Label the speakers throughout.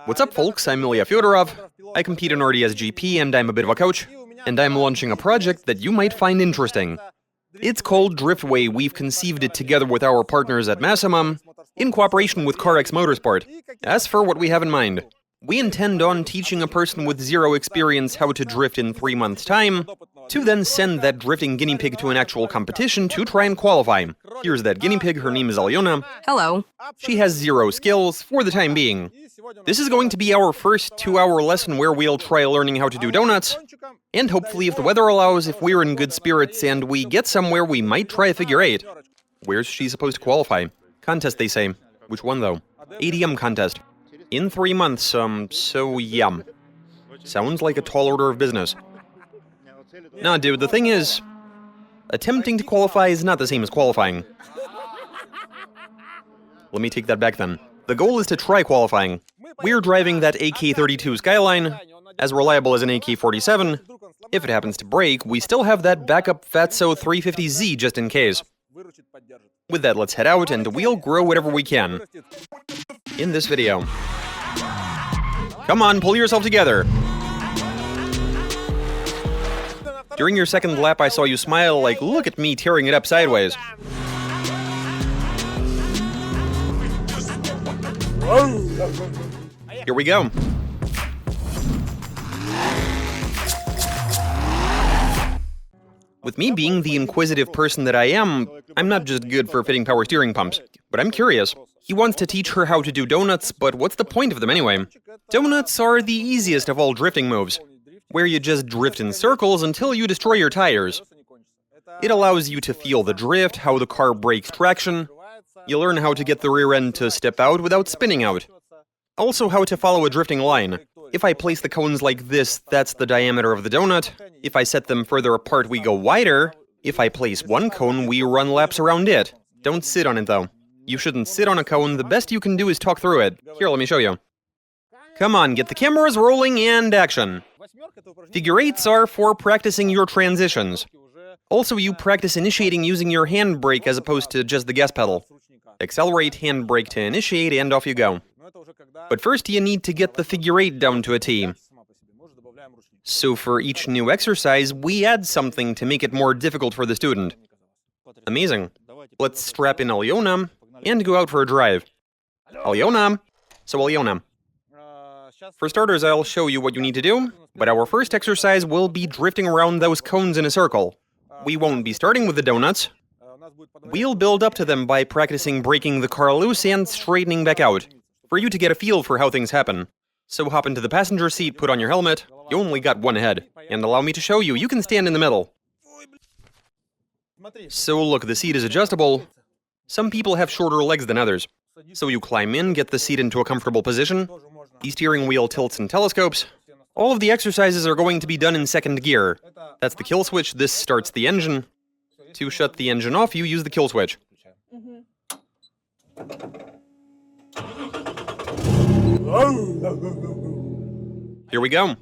Speaker 1: What's up, folks? I'm Ilya Fedorov. I compete in RDS GP and I'm a bit of a coach. And I'm launching a project that you might find interesting. It's called Driftway. We've conceived it together with our partners at Massimum, in cooperation with CarX Motorsport. As for what we have in mind, we intend on teaching a person with zero experience how to drift in 3 months' time, to then send that drifting guinea pig to an actual competition to try and qualify. Here's that guinea pig, her name is Alyona.
Speaker 2: Hello.
Speaker 1: She has zero skills, for the time being. This is going to be our first 2-hour lesson where we'll try learning how to do donuts, and hopefully, if the weather allows, if we're in good spirits and we get somewhere, we might try a figure 8. Where's she supposed to qualify? Contest, they say. Which one, though? ADM contest. In 3 months, so yeah. Sounds like a tall order of business. Nah, dude, the thing is, attempting to qualify is not the same as qualifying. Let me take that back then. The goal is to try qualifying. We're driving that AK-32 Skyline, as reliable as an AK-47. If it happens to break, we still have that backup Fatso 350Z just in case. With that, let's head out and we'll grow whatever we can in this video. Come on, pull yourself together. During your second lap, I saw you smile like, look at me tearing it up sideways. Here we go. With me being the inquisitive person that I am, I'm not just good for fitting power steering pumps, but I'm curious. He wants to teach her how to do donuts, but what's the point of them anyway? Donuts are the easiest of all drifting moves, where you just drift in circles until you destroy your tires. It allows you to feel the drift, how the car breaks traction. You learn how to get the rear end to step out without spinning out. Also how to follow a drifting line. If I place the cones like this, that's the diameter of the donut. If I set them further apart, we go wider. If I place one cone, we run laps around it. Don't sit on it, though. You shouldn't sit on a cone. The best you can do is talk through it. Here, let me show you. Come on, get the cameras rolling and action. Figure 8s are for practicing your transitions. Also, you practice initiating using your handbrake as opposed to just the gas pedal. Accelerate, handbrake to initiate, and off you go. But first, you need to get the figure 8 down to a T. So for each new exercise, we add something to make it more difficult for the student. Amazing. Let's strap in Alyona and go out for a drive. Alyona! So Alyona. For starters, I'll show you what you need to do, but our first exercise will be drifting around those cones in a circle. We won't be starting with the donuts. We'll build up to them by practicing breaking the car loose and straightening back out, for you to get a feel for how things happen. So hop into the passenger seat, put on your helmet. You only got one head. And allow me to show you, you can stand in the middle. So look, the seat is adjustable. Some people have shorter legs than others. So you climb in, get the seat into a comfortable position. The steering wheel tilts and telescopes. All of the exercises are going to be done in second gear. That's the kill switch, this starts the engine. To shut the engine off, you use the kill switch. Here we go.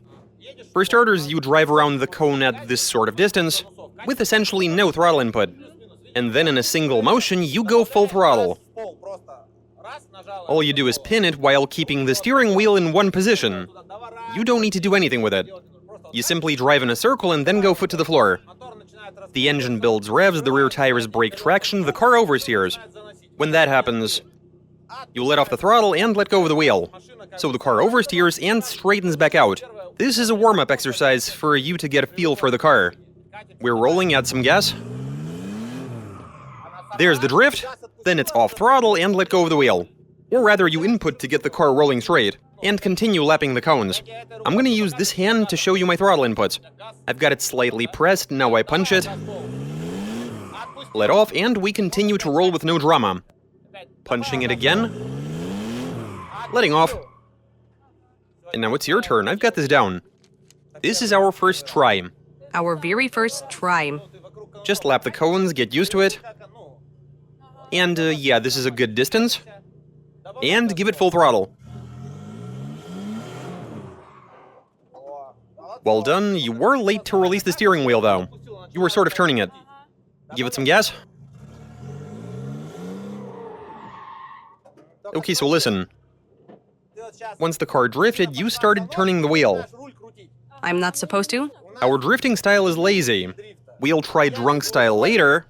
Speaker 1: For starters, you drive around the cone at this sort of distance, with essentially no throttle input. And then in a single motion, you go full throttle. All you do is pin it while keeping the steering wheel in one position. You don't need to do anything with it. You simply drive in a circle and then go foot to the floor. The engine builds revs, the rear tires break traction, the car oversteers. When that happens, you let off the throttle and let go of the wheel. So the car oversteers and straightens back out. This is a warm-up exercise for you to get a feel for the car. We're rolling, add some gas. There's the drift, then it's off throttle and let go of the wheel. Or rather, you input to get the car rolling straight, and continue lapping the cones. I'm gonna use this hand to show you my throttle inputs. I've got it slightly pressed, now I punch it. Let off, and we continue to roll with no drama. Punching it again. Letting off. And now it's your turn, I've got this down. This is our first try.
Speaker 2: Our very first try.
Speaker 1: Just lap the cones, get used to it. And yeah, this is a good distance. And give it full throttle. Well done. You were late to release the steering wheel, though. You were sort of turning it. Give it some gas. Okay, so listen. Once the car drifted, you started turning the wheel.
Speaker 2: I'm not supposed to?
Speaker 1: Our drifting style is lazy. We'll try drunk style later,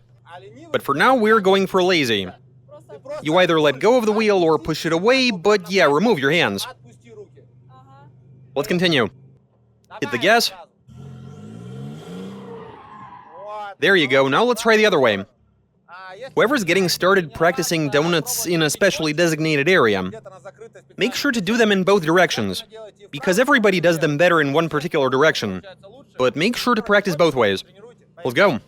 Speaker 1: but for now we're going for lazy. You either let go of the wheel or push it away, but yeah, remove your hands. Let's continue. Hit the gas. There you go, now let's try the other way. Whoever's getting started practicing donuts in a specially designated area, make sure to do them in both directions, because everybody does them better in one particular direction. But make sure to practice both ways. Let's go.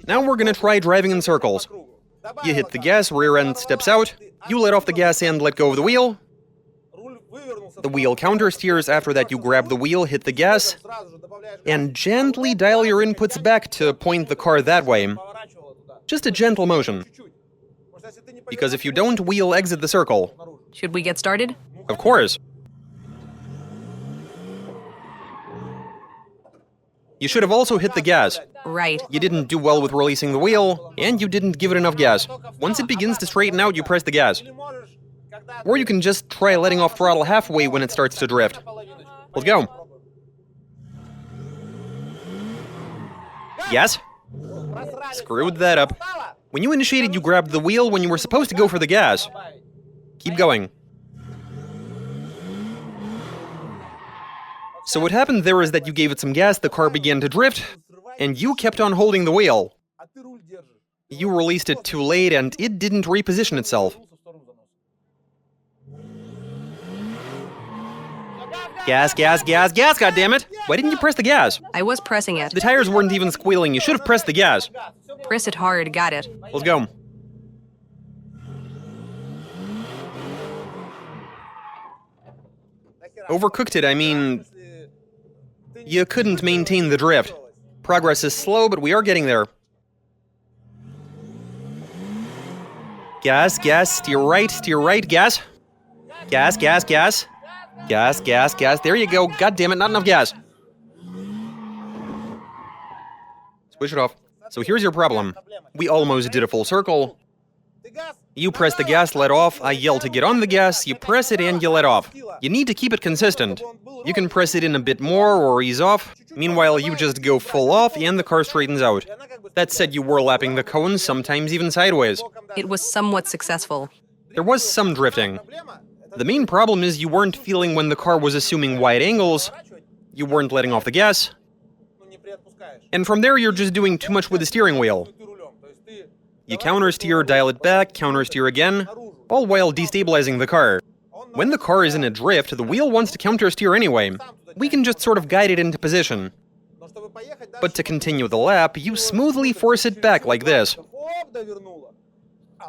Speaker 1: Now we're gonna try driving in circles. You hit the gas, rear end steps out, you let off the gas and let go of the wheel. The wheel countersteers, after that you grab the wheel, hit the gas, and gently dial your inputs back to point the car that way. Just a gentle motion. Because if you don't, we'll exit the circle.
Speaker 2: Should we get started?
Speaker 1: Of course. You should have also hit the gas.
Speaker 2: Right.
Speaker 1: You didn't do well with releasing the wheel, and you didn't give it enough gas. Once it begins to straighten out, you press the gas. Or you can just try letting off throttle halfway when it starts to drift. Let's go. Yes? Screwed that up. When you initiated, you grabbed the wheel when you were supposed to go for the gas. Keep going. So what happened there is that you gave it some gas, the car began to drift, and you kept on holding the wheel. You released it too late, and it didn't reposition itself. Gas, gas, gas, gas, goddammit! Why didn't you press the gas?
Speaker 2: I was pressing it.
Speaker 1: The tires weren't even squealing, you should have pressed the gas.
Speaker 2: Press it hard, got it.
Speaker 1: Let's go. Overcooked it, I mean... You couldn't maintain the drift. Progress is slow, but we are getting there. Gas, gas, steer right, gas. Gas, gas, gas. Gas, gas, gas. There you go. God damn it, not enough gas. Switch it off. So here's your problem. We almost did a full circle. You press the gas, let off. I yell to get on the gas. You press it and you let off. You need to keep it consistent. You can press it in a bit more or ease off. Meanwhile, you just go full off and the car straightens out. That said, you were lapping the cones, sometimes even sideways.
Speaker 2: It was somewhat successful.
Speaker 1: There was some drifting. The main problem is you weren't feeling when the car was assuming wide angles, you weren't letting off the gas, and from there you're just doing too much with the steering wheel. You countersteer, dial it back, countersteer again, all while destabilizing the car. When the car is in a drift, the wheel wants to countersteer anyway. We can just sort of guide it into position. But to continue the lap, you smoothly force it back like this.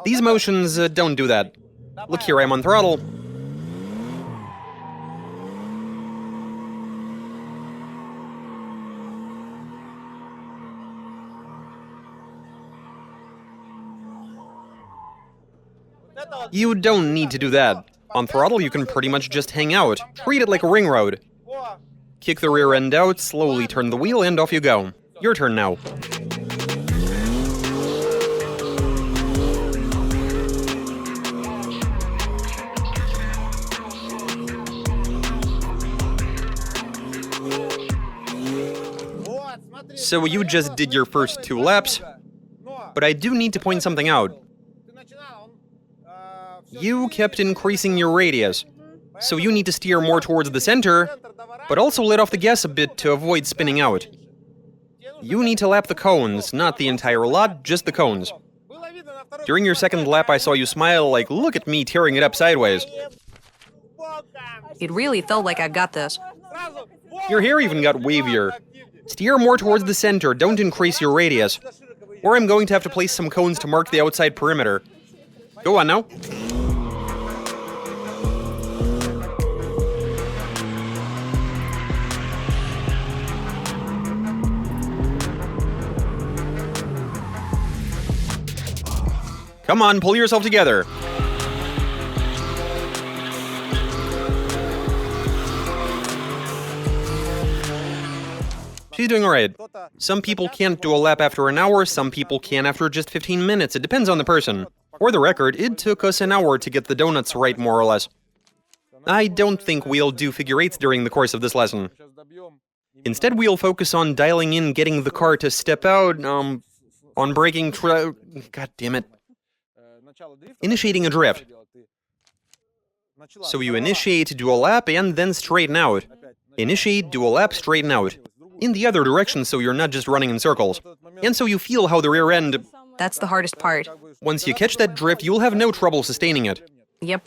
Speaker 1: These motions don't do that. Look here, I'm on throttle. You don't need to do that. On throttle, you can pretty much just hang out. Treat it like a ring road. Kick the rear end out, slowly turn the wheel, and off you go. Your turn now. So you just did your first 2 laps, but I do need to point something out. You kept increasing your radius, so you need to steer more towards the center, but also let off the gas a bit to avoid spinning out. You need to lap the cones, not the entire lot, just the cones. During your second lap, I saw you smile like, look at me tearing it up sideways.
Speaker 2: It really felt like I got this.
Speaker 1: Your hair even got wavier. Steer more towards the center, don't increase your radius. Or I'm going to have to place some cones to mark the outside perimeter. Go on now. Come on, pull yourself together. She's doing alright. Some people can't do a lap after an hour, some people can after just 15 minutes. It depends on the person. For the record, it took us an hour to get the donuts right, more or less. I don't think we'll do figure eights during the course of this lesson. Instead, we'll focus on dialing in getting the car to step out, on braking God damn it. Initiating a drift. So you initiate, do a lap, and then straighten out. Initiate, do a lap, straighten out. In the other direction, so you're not just running in circles. And so you feel how the rear end...
Speaker 2: That's the hardest part.
Speaker 1: Once you catch that drift, you'll have no trouble sustaining it.
Speaker 2: Yep.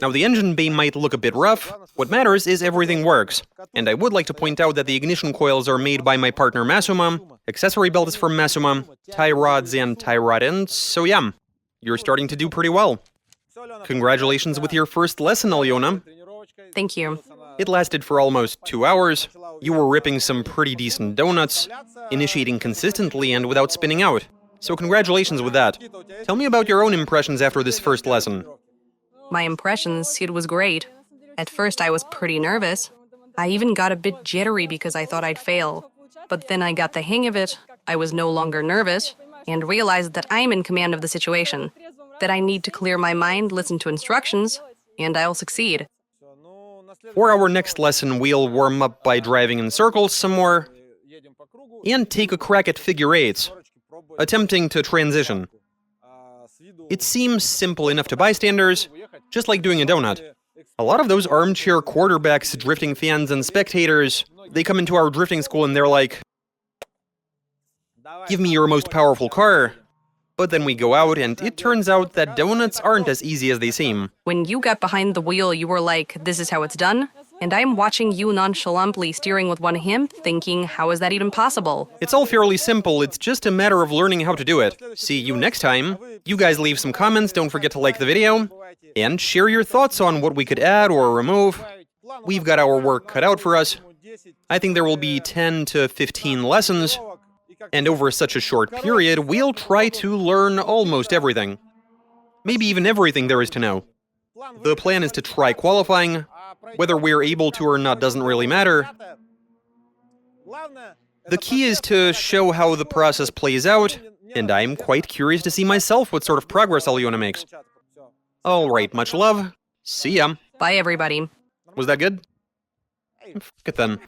Speaker 1: Now, the engine bay might look a bit rough. What matters is everything works. And I would like to point out that the ignition coils are made by my partner Masuma, accessory belt is from Masuma, tie rods and tie rod ends, so yeah, you're starting to do pretty well. Congratulations with your first lesson, Alyona.
Speaker 2: Thank you.
Speaker 1: It lasted for almost 2 hours. You were ripping some pretty decent donuts, initiating consistently and without spinning out. So congratulations with that. Tell me about your own impressions after this first lesson.
Speaker 2: My impressions, it was great. At first, I was pretty nervous. I even got a bit jittery because I thought I'd fail. But then I got the hang of it, I was no longer nervous, and realized that I'm in command of the situation. That I need to clear my mind, listen to instructions, and I'll succeed.
Speaker 1: For our next lesson, we'll warm up by driving in circles some more, and take a crack at figure eights, attempting to transition. It seems simple enough to bystanders, just like doing a donut. A lot of those armchair quarterbacks, drifting fans, and spectators, they come into our drifting school and they're like, give me your most powerful car. But then we go out and it turns out that donuts aren't as easy as they seem.
Speaker 2: When you got behind the wheel, you were like, this is how it's done? And I'm watching you nonchalantly steering with one hand, thinking, how is that even possible?
Speaker 1: It's all fairly simple, it's just a matter of learning how to do it. See you next time. You guys leave some comments, don't forget to like the video, and share your thoughts on what we could add or remove. We've got our work cut out for us. I think there will be 10 to 15 lessons, and over such a short period, we'll try to learn almost everything. Maybe even everything there is to know. The plan is to try qualifying. Whether we're able to or not doesn't really matter. The key is to show how the process plays out, and I'm quite curious to see myself what sort of progress Alyona makes. Alright, much love. See ya.
Speaker 2: Bye, everybody.
Speaker 1: Was that good? Fuck it then.